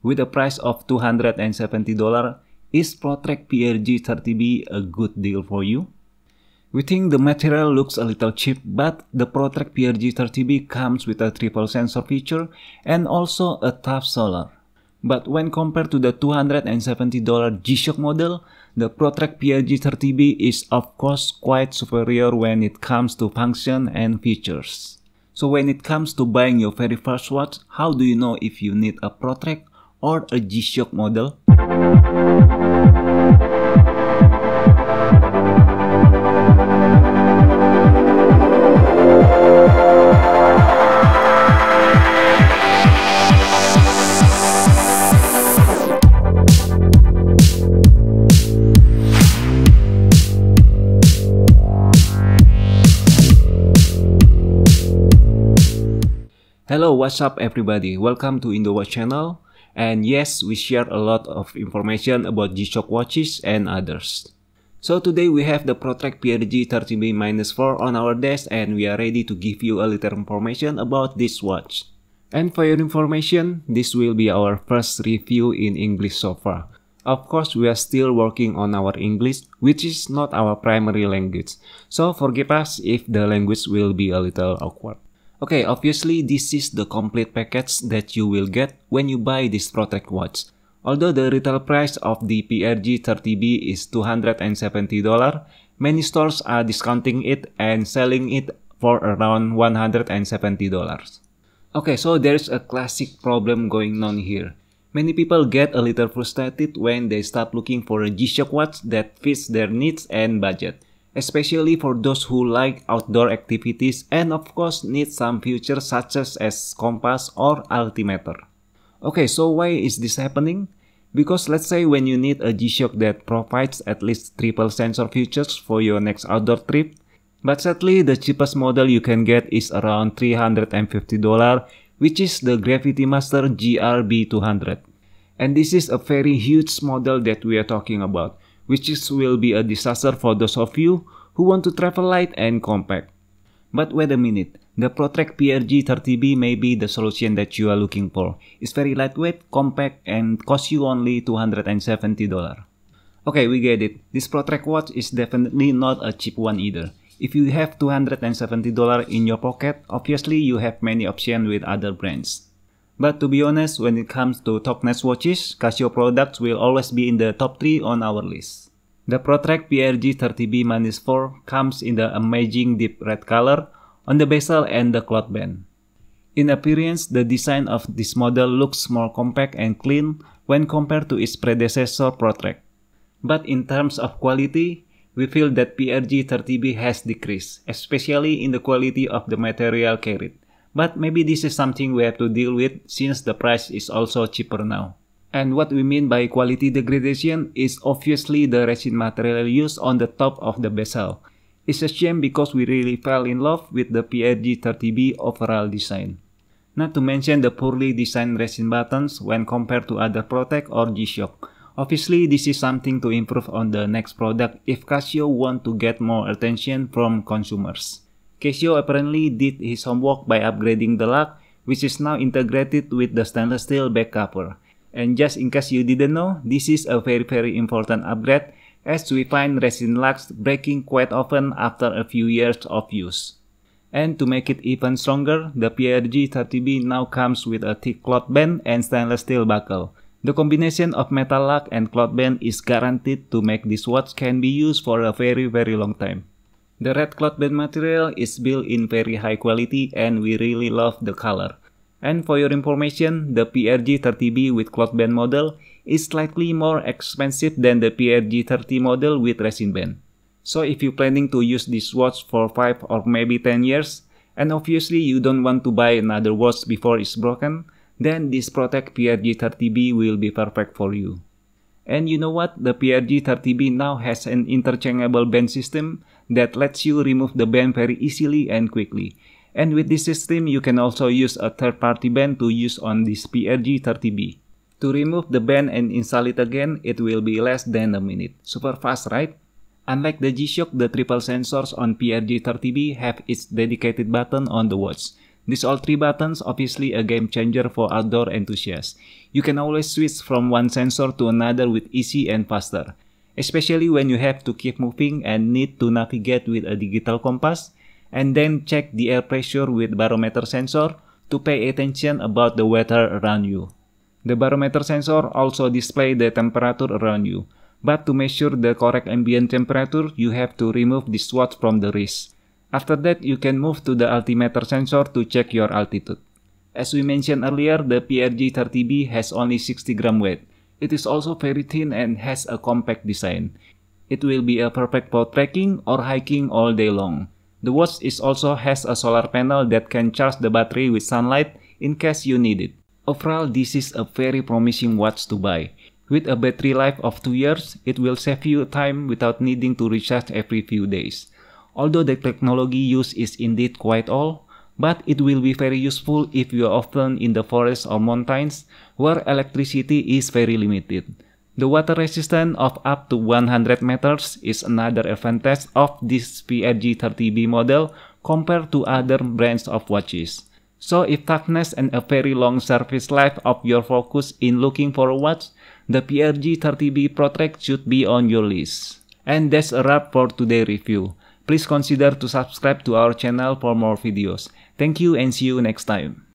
with a price of $270, is ProTrack PRG30B a good deal for you? We think the material looks a little cheap, but the ProTrack PRG30B comes with a triple sensor feature and also a tough solar. But when compared to the $270 G-Shock model, the ProTrack PRG30B is of course quite superior when it comes to function and features. So when it comes to buying your very first watch, how do you know if you need a ProTrack or a G-Shock model? Hello, what's up everybody? Welcome to IndoWatch channel. And yes, we share a lot of information about G-Shock watches and others. So today we have the ProTrack PRG30B-4 on our desk and we are ready to give you a little information about this watch. And for your information, this will be our first review in English so far. Of course, we are still working on our English, which is not our primary language. So forgive us if the language will be a little awkward. Okay, obviously this is the complete package that you will get when you buy this ProTrack watch. Although the retail price of the PRG30B is $270, many stores are discounting it and selling it for around $170. Okay, so there's a classic problem going on here. Many people get a little frustrated when they start looking for a G-Shock watch that fits their needs and budget. Especially for those who like outdoor activities and of course need some features such as compass or altimeter. Okay, so why is this happening? Because let's say when you need a G-Shock that provides at least triple sensor features for your next outdoor trip, but sadly the cheapest model you can get is around $350, which is the Gravity Master GR-B200. And this is a very huge model that we are talking about, which will be a disaster for those of you who want to travel light and compact. But wait a minute, the ProTrack PRG30B may be the solution that you are looking for. It's very lightweight, compact, and costs you only $270. Okay, we get it. This ProTrack watch is definitely not a cheap one either. If you have $270 in your pocket, obviously you have many options with other brands. But to be honest, when it comes to top-notch watches, Casio products will always be in the top 3 on our list. The ProTrack PRG30B-4 comes in the amazing deep red color on the bezel and the cloth band. In appearance, the design of this model looks more compact and clean when compared to its predecessor ProTrack. But in terms of quality, we feel that PRG30B has decreased, especially in the quality of the material carried. But maybe this is something we have to deal with since the price is also cheaper now. And what we mean by quality degradation is obviously the resin material used on the top of the bezel. It's a shame because we really fell in love with the PRG30B overall design. Not to mention the poorly designed resin buttons when compared to other ProTrack or G-Shock. Obviously, this is something to improve on the next product if Casio want to get more attention from consumers. Casio apparently did his homework by upgrading the lock, which is now integrated with the stainless steel back cover. And just in case you didn't know, this is a very important upgrade as we find resin locks breaking quite often after a few years of use. And to make it even stronger, the PRG30B now comes with a thick cloth band and stainless steel buckle. The combination of metal lock and cloth band is guaranteed to make this watch can be used for a very long time. The red cloth band material is built in very high quality and we really love the color. And for your information, the PRG30B with cloth band model is slightly more expensive than the PRG30 model with resin band. So if you're planning to use this watch for 5 or maybe 10 years, and obviously you don't want to buy another watch before it's broken, then this ProTrack PRG30B will be perfect for you. And you know what? The PRG30B now has an interchangeable band system that lets you remove the band very easily and quickly. And with this system, you can also use a third-party band to use on this PRG30B. To remove the band and install it again, it will be less than a minute. Super fast, right? Unlike the G-Shock, the triple sensors on PRG30B have its dedicated button on the watch. These all three buttons obviously a game changer for outdoor enthusiasts. You can always switch from one sensor to another with easy and faster, especially when you have to keep moving and need to navigate with a digital compass, and then check the air pressure with barometer sensor to pay attention about the weather around you. The barometer sensor also displays the temperature around you, but to measure the correct ambient temperature, you have to remove this watch from the wrist. After that, you can move to the altimeter sensor to check your altitude. As we mentioned earlier, the PRG-30B has only 60 gram weight. It is also very thin and has a compact design. It will be a perfect for trekking or hiking all day long. The watch also has a solar panel that can charge the battery with sunlight in case you need it. Overall, this is a very promising watch to buy. With a battery life of 2 years, it will save you time without needing to recharge every few days. Although the technology used is indeed quite old, but it will be very useful if you are often in the forest or mountains where electricity is very limited. The water resistance of up to 100 meters is another advantage of this PRG-30B model compared to other brands of watches. So if toughness and a very long service life of your focus in looking for a watch, the PRG-30B ProTrack should be on your list. And that's a wrap for today's review. Please consider to subscribe to our channel for more videos. Thank you and see you next time.